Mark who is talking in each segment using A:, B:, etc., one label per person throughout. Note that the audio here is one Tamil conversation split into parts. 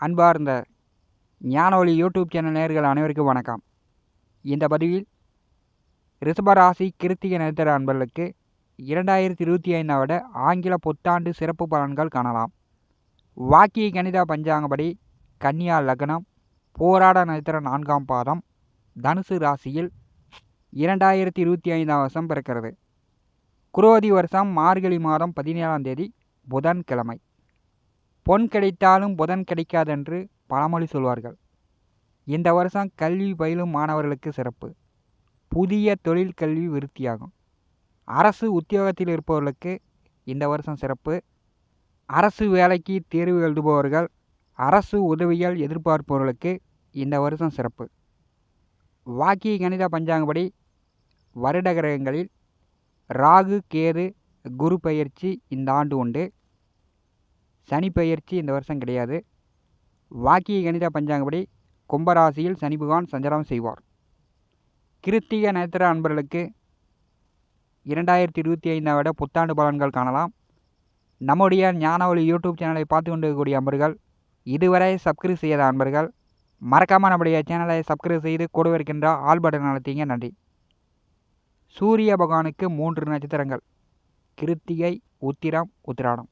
A: அன்பார்ந்த ஞானஒளி யூடியூப் சேனல் நேயர்கள் அனைவருக்கும் வணக்கம். இந்த பதிவில் ரிஷபராசி கிருத்திகை நட்சத்திர அன்பர்களுக்கு 2025 ஆங்கில புத்தாண்டு சிறப்பு பலன்கள் காணலாம். வாக்கிய கணித பஞ்சாங்கப்படி கன்னியா லக்னம், போராட நட்சத்திர 4ஆம் பாதம், தனுசு ராசியில் 2025 வருஷம் பிறக்கிறது. குரோதி வருஷம் மார்கழி மாதம் 17ஆம் தேதி புதன்கிழமை. பொன் கிடைத்தாலும் புதன் கிடைக்காதென்று பழமொழி சொல்வார்கள். இந்த வருஷம் கல்வி பயிலும் மாணவர்களுக்கு சிறப்பு. புதிய தொழில் கல்வி விருத்தியாகும். அரசு உத்தியோகத்தில் இருப்பவர்களுக்கு இந்த வருஷம் சிறப்பு. அரசு வேலைக்கு தேர்வு எழுதுபவர்கள், அரசு உதவிகள் எதிர்பார்ப்பவர்களுக்கு இந்த வருஷம் சிறப்பு. வாக்கிய கணித பஞ்சாங்கப்படி வருட கிரகங்களில் ராகு, கேது, குரு பெயர்ச்சி இந்த ஆண்டு உண்டு. சனி பெயர்ச்சி இந்த வருஷம் கிடையாது. வாக்கிய கணித பஞ்சாங்கப்படி கும்பராசியில் சனி பகவான் சஞ்சாரம் செய்வார். கிருத்திகை நட்சத்திர அன்பர்களுக்கு 2025 புத்தாண்டு பலன்கள் காணலாம். நம்முடைய ஞானஒளி யூடியூப் சேனலை பார்த்து கொண்டிருக்கக்கூடிய அன்பர்கள், இதுவரை சப்ஸ்கிரைப் செய்யாத அன்பர்கள் மறக்காமல் நம்முடைய சேனலை சப்ஸ்கிரைப் செய்து கூட இருக்கின்ற ஆல் பட்டன் அழுத்திங்க. நன்றி. சூரிய பகவானுக்கு 3 நட்சத்திரங்கள்: கிருத்திகை, உத்திரம், உத்திராடம்.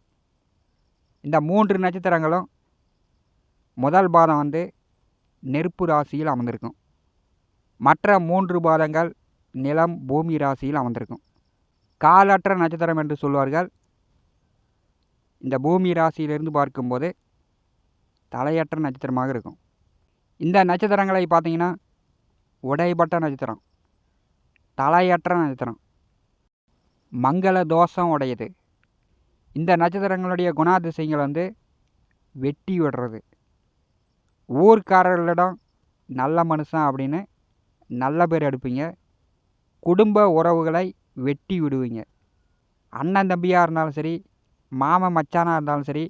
A: இந்த 3 நட்சத்திரங்களும் முதல் பாதம் நெருப்பு ராசியில் அமர்ந்திருக்கும். மற்ற 3 பாதங்கள் நிலம், பூமி ராசியில் அமர்ந்திருக்கும். காலற்ற நட்சத்திரம் என்று சொல்வார்கள். இந்த பூமி ராசியிலிருந்து பார்க்கும்போது தலையற்ற நட்சத்திரமாக இருக்கும். இந்த நட்சத்திரங்களை பார்த்தீங்கன்னா உடைப்பட்ட நட்சத்திரம், தலையற்ற நட்சத்திரம், மங்கள தோஷம் உடையது. இந்த நட்சத்திரங்களுடைய குணாதிசயங்கள் வெட்டி விடுறது. ஊர்க்காரர்களிடம் நல்ல மனுஷன் அப்படின்னு நல்ல பேர் எடுப்பீங்க. குடும்ப உறவுகளை வெட்டி விடுவீங்க. அண்ணன் தம்பியாக இருந்தாலும் சரி, மாமன் மச்சானாக இருந்தாலும் சரி,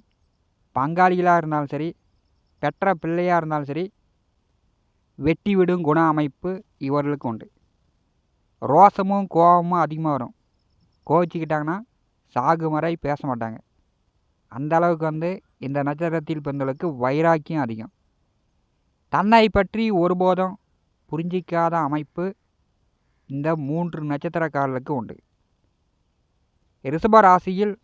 A: பங்காளிகளாக இருந்தாலும் சரி, பெற்ற பிள்ளையாக இருந்தாலும் சரி, வெட்டி விடும் குண அமைப்பு இவர்களுக்கு உண்டு. ரோசமும் கோபமும் அதிகமாக வரும். கோவிச்சுக்கிட்டாங்கன்னா சாகு வரை பேச மாட்டாங்க. அந்த அளவுக்கு இந்த நட்சத்திரத்தில் பிறந்தவர்களுக்கு வைராக்கியம் அதிகம். தன்னை பற்றி ஒருபோதும் புரிஞ்சிக்காத அமைப்பு இந்த 3 நட்சத்திரக்காரர்களுக்கு உண்டு. ரிஷப ராசியில்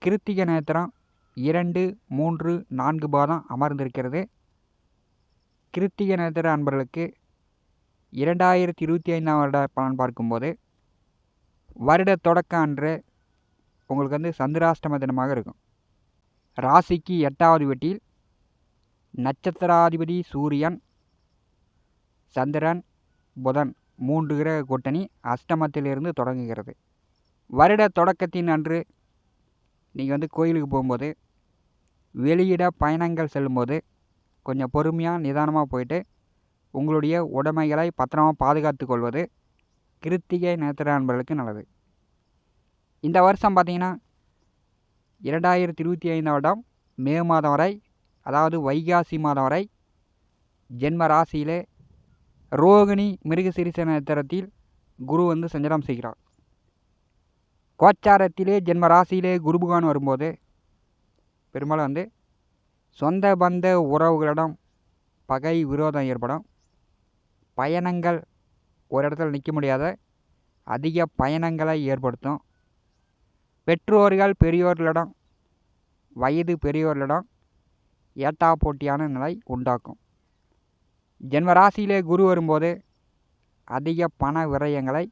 A: கிருத்திகை நட்சத்திரம் 2, 3, 4 பாதம் அமர்ந்திருக்கிறது. கிருத்திகை நட்சத்திர அன்பர்களுக்கு 2025 பலன் பார்க்கும்போது வருட தொடக்க அன்று உங்களுக்கு சந்திராஷ்டம தினமாக இருக்கும். ராசிக்கு 8வது வீட்டில் நட்சத்திராதிபதி சூரியன், சந்திரன், புதன் 3 கிரக கூட்டணி அஷ்டமத்திலிருந்து தொடங்குகிறது. வருட தொடக்கத்தின் அன்று நீங்கள் கோயிலுக்கு போகும்போது, வெளியிட பயணங்கள் செல்லும்போது கொஞ்சம் பொறுமையாக நிதானமாக போயிட்டு உங்களுடைய உடைமைகளை பத்திரமாக பாதுகாத்து கொள்வது கிருத்திகை நட்சத்திர அன்பர்களுக்கு நல்லது. இந்த வருஷம் பார்த்தீங்கன்னா 2025 மே மாதம் வரை, அதாவது வைகாசி மாதம் வரை ஜென்ம ராசியிலே ரோகிணி மிருகசீரிஷ நட்சத்திரத்தில் குரு சஞ்சாரம் செய்கிறார். கோச்சாரத்திலே ஜென்ம ராசியிலே குரு பகவான் வரும்போது பெரும்பாலும் சொந்த பந்த உறவுகளிடம் பகை விரோதம் ஏற்படும். பயணங்கள் ஒரு இடத்துல நிற்க முடியாத அதிக பயணங்களை ஏற்படுத்தும். பெற்றோர்கள் பெரியோர்களிடம், வயது பெரியோர்களிடம் ஏட்டா போட்டியான நிலை உண்டாக்கும். ஜென்ம ராசியிலே குரு வரும்போது அதிக பண விரயங்களை,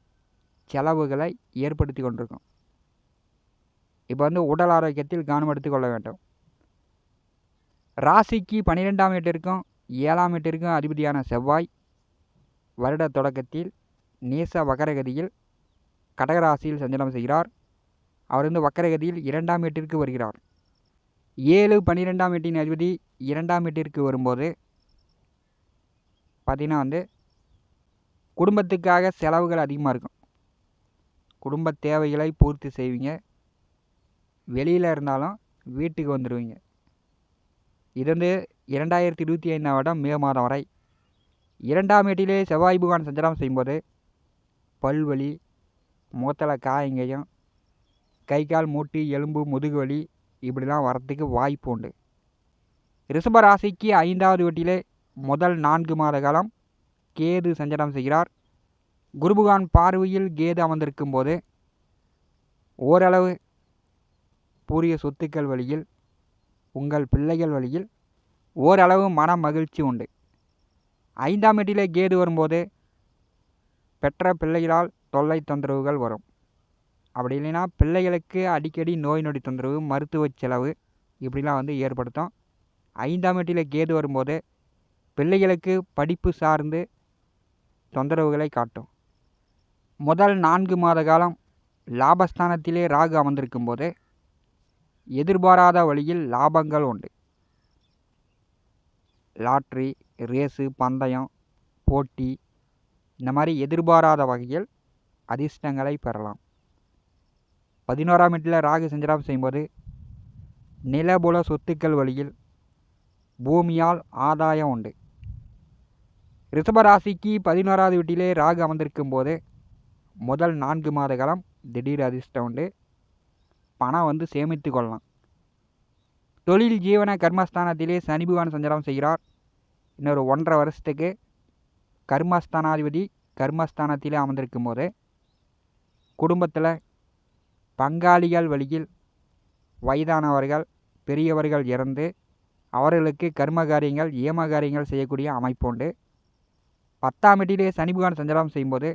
A: செலவுகளை ஏற்படுத்தி கொண்டிருக்கும். இப்போ உடல் ஆரோக்கியத்தில் கவனம் எடுத்துக்கொள்ள வேண்டும். ராசிக்கு 12ஆம் வீட்டிற்கும் 7ஆம் வீட்டிற்கும் அதிபதியான செவ்வாய் வருட தொடக்கத்தில் நீச வக்கரகதியில் கடகராசியில் சஞ்சலம் செய்கிறார். அவர் வக்கரகதியில் 2ஆம் வீட்டிற்கு வருகிறார். 7, 12ஆம் வீட்டின் அதிபதி 2ஆம் வீட்டிற்கு வரும்போது பார்த்தீங்கன்னா குடும்பத்துக்காக செலவுகள் அதிகமாக இருக்கும். குடும்ப தேவைகளை பூர்த்தி செய்வீங்க. வெளியில் இருந்தாலும் வீட்டுக்கு வந்துடுவீங்க. இது 2025 மே மாதம் வரை. 2ஆம் வீட்டிலே செவ்வாய் பகவான் சஞ்சாரம் செய்யும்போது பல்வலி, முகத்தில் காயங்கையும், கை கால் மூட்டு எலும்பு முதுகு வலி இப்படிலாம் வரத்துக்கு வாய்ப்பு உண்டு. ரிஷப ராசிக்கு 5வது வீட்டிலே முதல் 4 மாத காலம் கேது சஞ்சாரம் செய்கிறார். குருபகவான் பார்வையில் கேது அமர்ந்திருக்கும் போது ஓரளவு பூரிய சொத்துக்கள் வழியில், உங்கள் பிள்ளைகள் வழியில் ஓரளவு மன மகிழ்ச்சி உண்டு. 5ஆம் வீட்டிலே கேது வரும்போது பெற்ற பிள்ளைகளால் தொல்லை தொந்தரவுகள் வரும். அப்படி இல்லைன்னா பிள்ளைகளுக்கு அடிக்கடி நோய் நொடி தொந்தரவு, மருத்துவ செலவு இப்படிலாம் ஏற்படுத்தும். 5ஆம் வீட்டிலே கேது வரும்போது பிள்ளைகளுக்கு படிப்பு சார்ந்து தொந்தரவுகளை காட்டும். முதல் 4 மாத காலம் லாபஸ்தானத்திலே ராகு அமர்ந்திருக்கும் போது எதிர்பாராத வழியில் லாபங்கள் உண்டு. லாட்ரி, ரேஸு, பந்தயம், போட்டி இந்த மாதிரி எதிர்பாராத வகையில் அதிர்ஷ்டங்களை பெறலாம். 11ஆம் வீட்டில் ராகு சஞ்சாரம் செய்யும்போது நிலபுல சொத்துக்கள் வழியில் பூமியால் ஆதாயம் உண்டு. ரிஷபராசிக்கு 11வது வீட்டிலே ராகு அமர்ந்திருக்கும் போது முதல் 4 மாத காலம் திடீர் அதிர்ஷ்டம் உண்டு. பணம் சேமித்து கொள்ளலாம். தொழில் ஜீவன கர்மஸ்தானத்திலே சனி பகவான் சஞ்சாரம் செய்கிறார். இன்னொரு 1.5 வருஷத்துக்கு கர்மஸ்தானாதிபதி கர்மஸ்தானத்திலே அமர்ந்திருக்கும் போது குடும்பத்தில் பங்காளிகள் வழியில் வயதானவர்கள், பெரியவர்கள் இறந்து அவர்களுக்கு கர்மகாரியங்கள், ஏமகாரியங்கள் செய்யக்கூடிய அமைப்பு உண்டு. 10ஆம் வீட்டிலே சனி பகவான் சஞ்சாரம் செய்யும்போது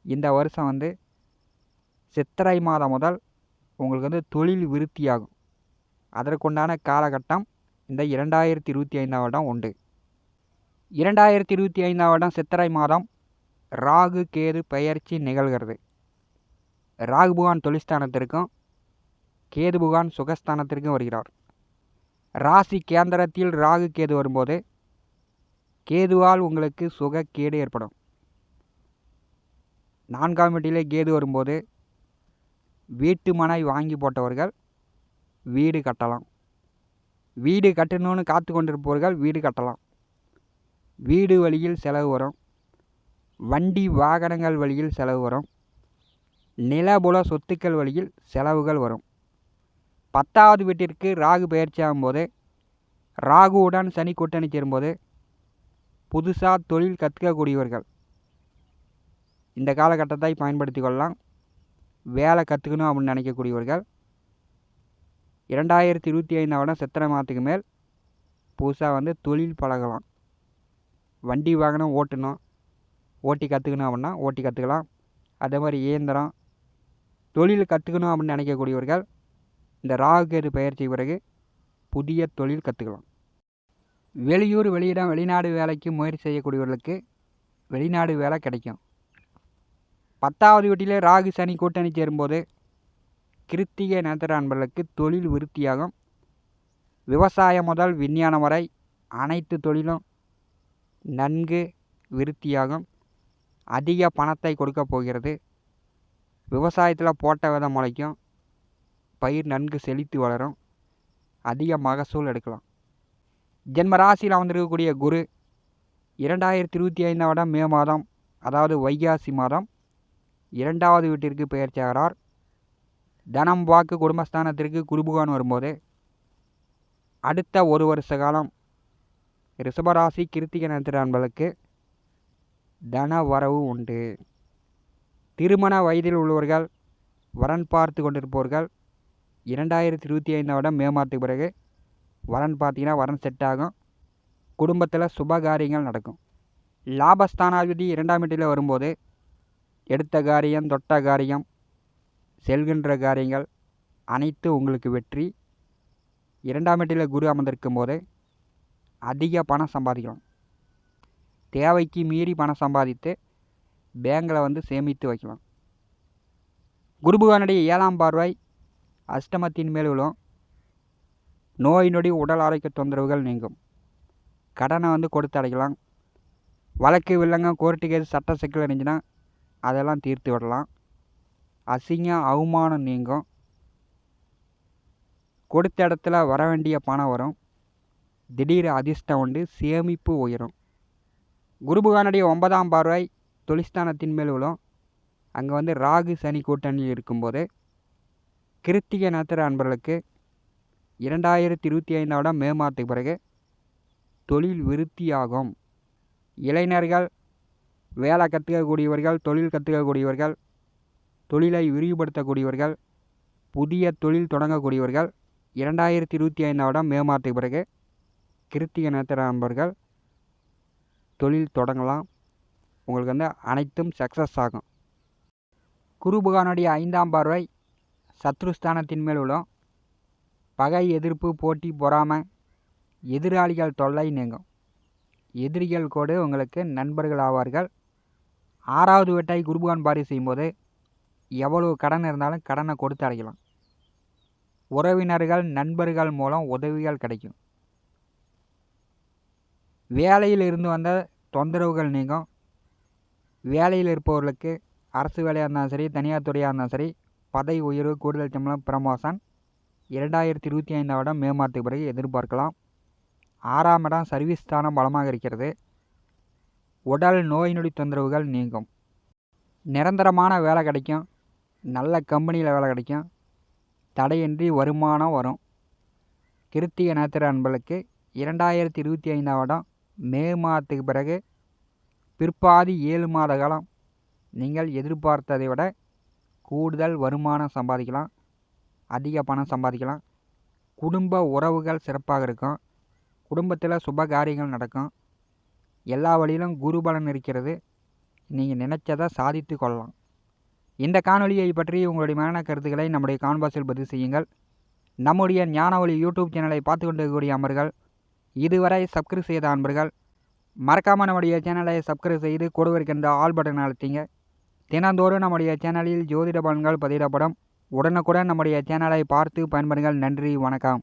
A: இந்த வருஷம் சித்திரை மாதம் முதல் உங்களுக்கு தொழில் விருத்தியாகும். அதற்குண்டான காலகட்டம் இந்த 2025ஆம் வருடம் உண்டு. 2025ஆம் வருடம் சித்திரை மாதம் ராகு கேது பெயர்ச்சி நிகழ்கிறது. ராகு பகவான் தொழில்ஸ்தானத்திற்கும் கேது பகவான் சுகஸ்தானத்திற்கும் வருகிறார். ராசி கேந்திரத்தில் ராகு கேது வரும்போது கேதுவால் உங்களுக்கு சுகக்கேடு ஏற்படும். 4ஆம் வீட்டிலே கேது வரும்போது வீட்டு மனை வாங்கி போட்டவர்கள் வீடு கட்டலாம். வீடு கட்டணும்னு காத்து கொண்டிருப்பவர்கள் வீடு கட்டலாம். வீடு வழியில் செலவு வரும். வண்டி வாகனங்கள் வழியில் செலவு வரும். நிலபுல சொத்துக்கள் வழியில் செலவுகள் வரும். 10வது வீட்டிற்கு ராகு பயிற்சி ஆகும்போது ராகுவுடன் சனி கூட்டணி சேரும்போது புதுசாக தொழில் கற்றுக்கக்கூடியவர்கள் இந்த காலகட்டத்தை பயன்படுத்தி கொள்ளலாம். வேலை கற்றுக்கணும் அப்படின்னு நினைக்கக்கூடியவர்கள் 2025ஆம் வருடம் சித்திரை மாதத்துக்கு மேல் புதுசாக தொழில் பழகலாம். வண்டி வாகனம் ஓட்டணும், ஓட்டி கற்றுக்கணும் அப்படின்னா ஓட்டி கற்றுக்கலாம். அதே மாதிரி இயந்திரம் தொழில் கற்றுக்கணும் அப்படின்னு நினைக்கக்கூடியவர்கள் இந்த ராகு கேது பெயர்ச்சி பிறகு புதிய தொழில் கற்றுக்கலாம். வெளியூர், வெளியிடம், வெளிநாடு வேலைக்கு முயற்சி செய்யக்கூடியவர்களுக்கு வெளிநாடு வேலை கிடைக்கும். 10வது வீட்டிலே ராகு சனி கூட்டணி சேரும்போது கிருத்திகை நட்சத்திர அன்பர்களுக்கு தொழில் விருத்தியாகும். விவசாயம் முதல் விஞ்ஞானம் வரை அனைத்து தொழிலும் நன்கு விருத்தியாகும். அதிக பணத்தை கொடுக்க போகிறது. விவசாயத்தில் போட்ட விதை முளைக்கும். பயிர் நன்கு செழித்து வளரும். அதிக மகசூல் எடுக்கலாம். ஜென்ம ராசியில் அமர்ந்திருக்கக்கூடிய குரு 2025ஆம் வருடம் மே மாதம், அதாவது வைகாசி மாதம் 2வது வீட்டிற்கு பெயர்ச்சியாகிறார். தனம், வாக்கு, குடும்பஸ்தானத்திற்கு குருபகவான் வரும்போது அடுத்த 1 வருஷ காலம் ரிஷபராசி கிருத்திகை நட்சத்திர அன்பர்களுக்கு தன வரவு உண்டு. திருமண வயதில் உள்ளவர்கள், வரன் பார்த்து கொண்டிருப்பவர்கள் 2025ஆம் வருடம் மே மாதத்துக்கு பிறகு வரன் பார்த்தீங்கன்னா வரன் செட் ஆகும். குடும்பத்தில் சுபகாரியங்கள் நடக்கும். லாபஸ்தானாதிபதி 2ஆம் வீட்டில் வரும்போது எடுத்த காரியம், தொட்ட காரியம், செல்கின்ற காரியங்கள் அனைத்து உங்களுக்கு வெற்றி. 2ஆம் வீட்டில் குரு அமர்ந்திருக்கும் போது அதிக பணம் சம்பாதிக்கலாம். தேவைக்கு மீறி பணம் சம்பாதித்து பேங்கில் சேமித்து வைக்கலாம். குரு பகவானுடைய 7ஆம் பார்வை அஷ்டமத்தின் மேல் விழும். நோய் நொடி, உடல் ஆரோக்கிய தொந்தரவுகள் நீங்கும். கடனை கொடுத்து அடைக்கலாம். வழக்கு வில்லங்க, கோர்ட்டு கேஸ், சட்ட சிக்கல் இருந்துச்சுன்னா அதெல்லாம் தீர்த்து விடலாம். அசிங்கம், அவமானம் நீங்கும். கொடுத்த இடத்துல வர வேண்டிய பணம் வரும். திடீர் அதிர்ஷ்டம் உண்டு. சேமிப்பு உயரும். குரு பகவானுடைய 9ஆம் பார்வை தொழில்ஸ்தானத்தின் மேல் விழும். அங்கே ராகு சனி கூட்டணியில் இருக்கும்போது கிருத்திகை நட்சத்திர அன்பர்களுக்கு 2025 வருடம் மே மாதத்துக்கு பிறகு தொழில் விருத்தியாகும். இளைஞர்கள், வேலை கற்றுக்கக்கூடியவர்கள், தொழில் கற்றுக்கக்கூடியவர்கள், தொழிலை விரிவுபடுத்தக்கூடியவர்கள், புதிய தொழில் தொடங்கக்கூடியவர்கள் 2025 வருடம் மே மாதத்துக்கு பிறகு கிருத்திகை நட்சத்திர நண்பர்கள் தொழில் தொடங்கலாம். உங்களுக்கு அனைத்தும் சக்ஸஸ் ஆகும். குரு பகவானுடைய 5ஆம் பார்வை சத்ருஸ்தானத்தின் மேல் விழும். பகை, எதிர்ப்பு, போட்டி, பொறாமை, எதிராளிகள் தொல்லை நீங்கும். எதிரிகள் கூட உங்களுக்கு நண்பர்கள் ஆவார்கள். 6வது வீட்டை குரு பகவான் பார்வை செய்யும்போது எவ்வளவு கடன் இருந்தாலும் கடனை கொடுத்து அடைக்கலாம். உறவினர்கள், நண்பர்கள் மூலம் உதவிகள் கிடைக்கும். வேலையில் இருந்து வந்த தொந்தரவுகள் நீங்கும். வேலையில் இருப்பவர்களுக்கு அரசு வேலையாக இருந்தாலும் சரி, தனியார் துறையாக இருந்தாலும் சரி, பதவி உயர்வு, கூடுதல் சம்பளம், ப்ரமோஷன் 2025 வருடம் மே மாதத்துக்கு பிறகு எதிர்பார்க்கலாம். 6ஆம் இடம் சர்வீஸ் ஸ்தானம் பலமாக இருக்கிறது. உடல் நோய் நொடி தொந்தரவுகள் நீங்கும். நிரந்தரமான வேலை கிடைக்கும். நல்ல கம்பெனியில் வேலை கிடைக்கும். தடையின்றி வருமானம் வரும். கிருத்திகை நட்சத்திர அன்பர்களுக்கு 2025 வருடம் மே மாதத்துக்கு பிறகு பிற்பாதி 7 மாத காலம் நீங்கள் எதிர்பார்த்ததை விட கூடுதல் வருமானம் சம்பாதிக்கலாம். அதிக பணம் சம்பாதிக்கலாம். குடும்ப உறவுகள் சிறப்பாக இருக்கும். குடும்பத்தில் சுப காரியங்கள் நடக்கும். எல்லா வழியிலும் குரு பலன் இருக்கிறது. நீங்கள் நினைச்சதை சாதித்து கொள்ளலாம். இந்த காணொலியை பற்றி உங்களுடைய மேலான கருத்துக்களை நம்முடைய கான்பாஸில் பதிவு செய்யுங்கள். நம்முடைய ஞானவழி யூடியூப் சேனலை பார்த்து கொண்டிருக்கக்கூடிய அன்பர்கள், இதுவரை சப்ஸ்கிரைப் செய்த அன்பர்கள் மறக்காமல் நம்முடைய சேனலை சப்ஸ்கிரைப் செய்து கூடவே இருக்கின்ற ஆல் பட்டன் அழுத்திங்க. தினந்தோறும் நம்முடைய சேனலில் ஜோதிட பலன்கள் பதிவிடப்படும். உடனுக்குடன் நம்முடைய சேனலை பார்த்து பயன்பெறுங்கள். நன்றி, வணக்கம்.